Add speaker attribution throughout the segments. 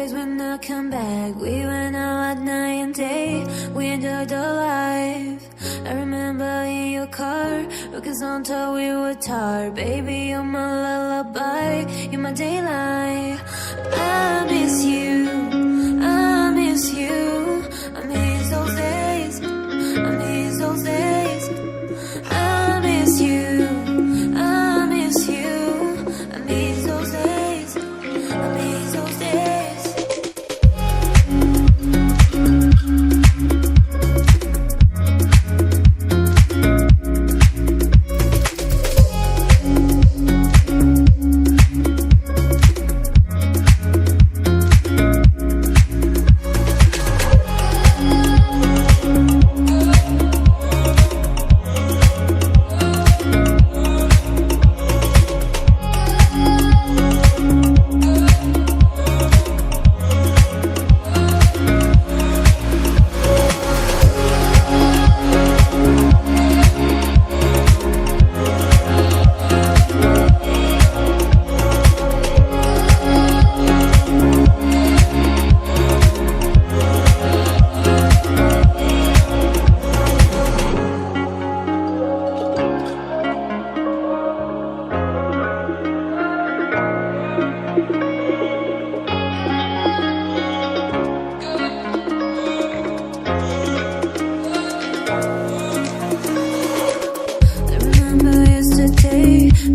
Speaker 1: days when I come back. We went out at night and day. We enjoyed the life. I remember in your car, because on top we were tired. Baby, you're my lullaby, you're my daylight. I miss you, I miss you. I miss those days, I miss those days. I miss you, I miss you. I miss those days, I miss those days.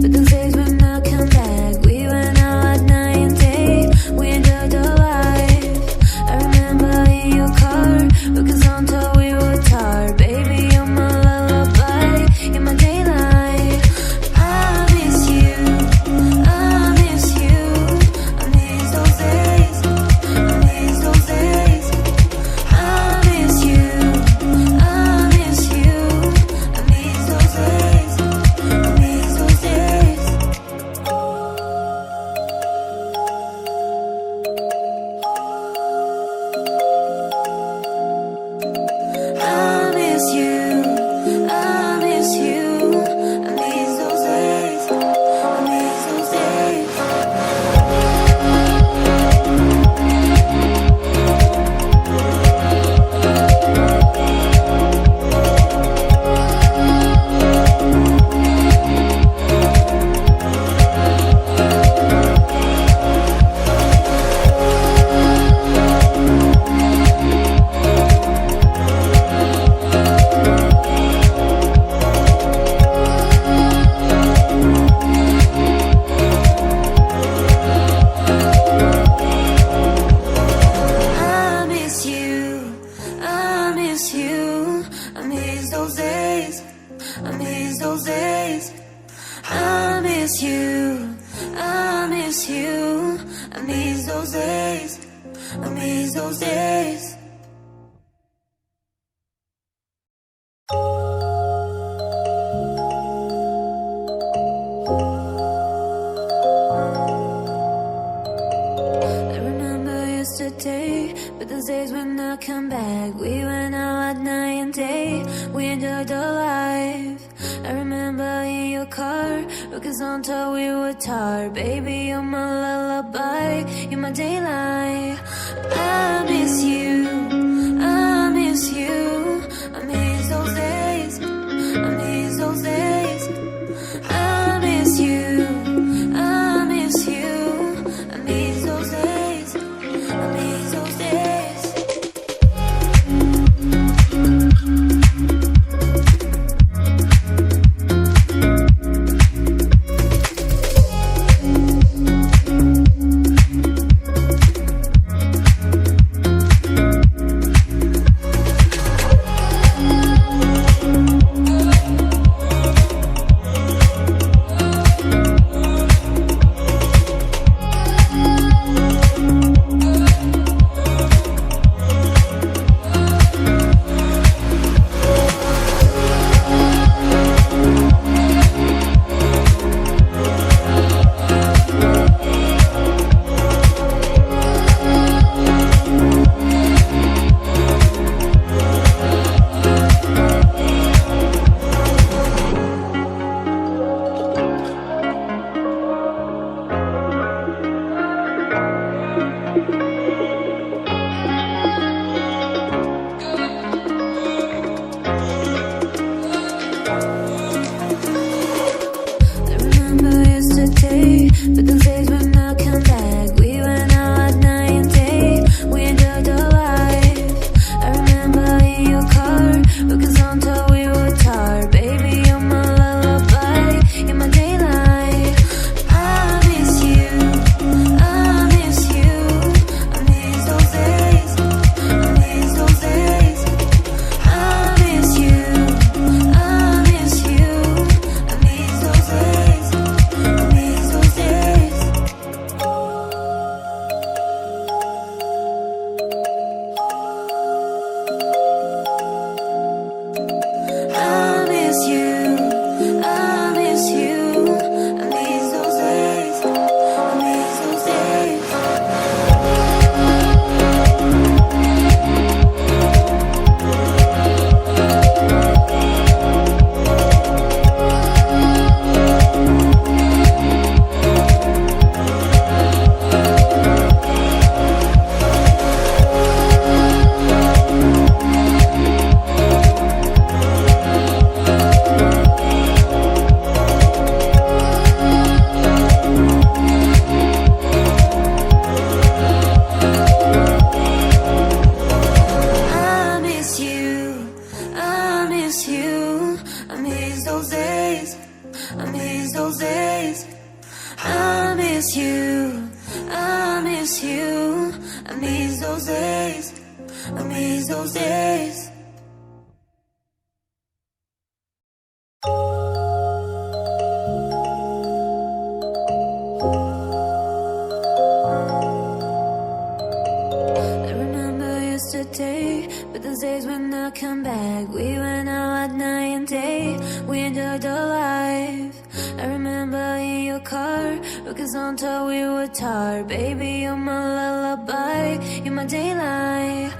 Speaker 1: But those days when I come back, we went out at night and day. We enjoyed the life. I remember in your car, because on top we were tired. Baby, you're my lullaby, you're my daylight. I miss you, I miss you. I miss those days, I miss those days. I miss you, I miss you. I miss those days, I miss those days. I miss you, I miss you. I miss those days, I miss those days. I miss you, I miss you. I miss those days, I miss those days. I miss you, I miss you. I miss those days, I miss those days. I remember yesterday, but those days when I come back. We went out at night and day. We enjoyed the life. I remember in your car, because on top we were tired. Baby, you're my lullaby, you're my daylight. I miss you, I miss you. I miss those days, I miss those days. I miss you, I miss you. I miss those days, I miss those days. you. I miss those days. I miss those days. I remember yesterday, but those days when I come back, we went out at night and day. We enjoyed the life. I remember in your car, because on top we were tired. Baby, you're my lullaby, you're my daylight.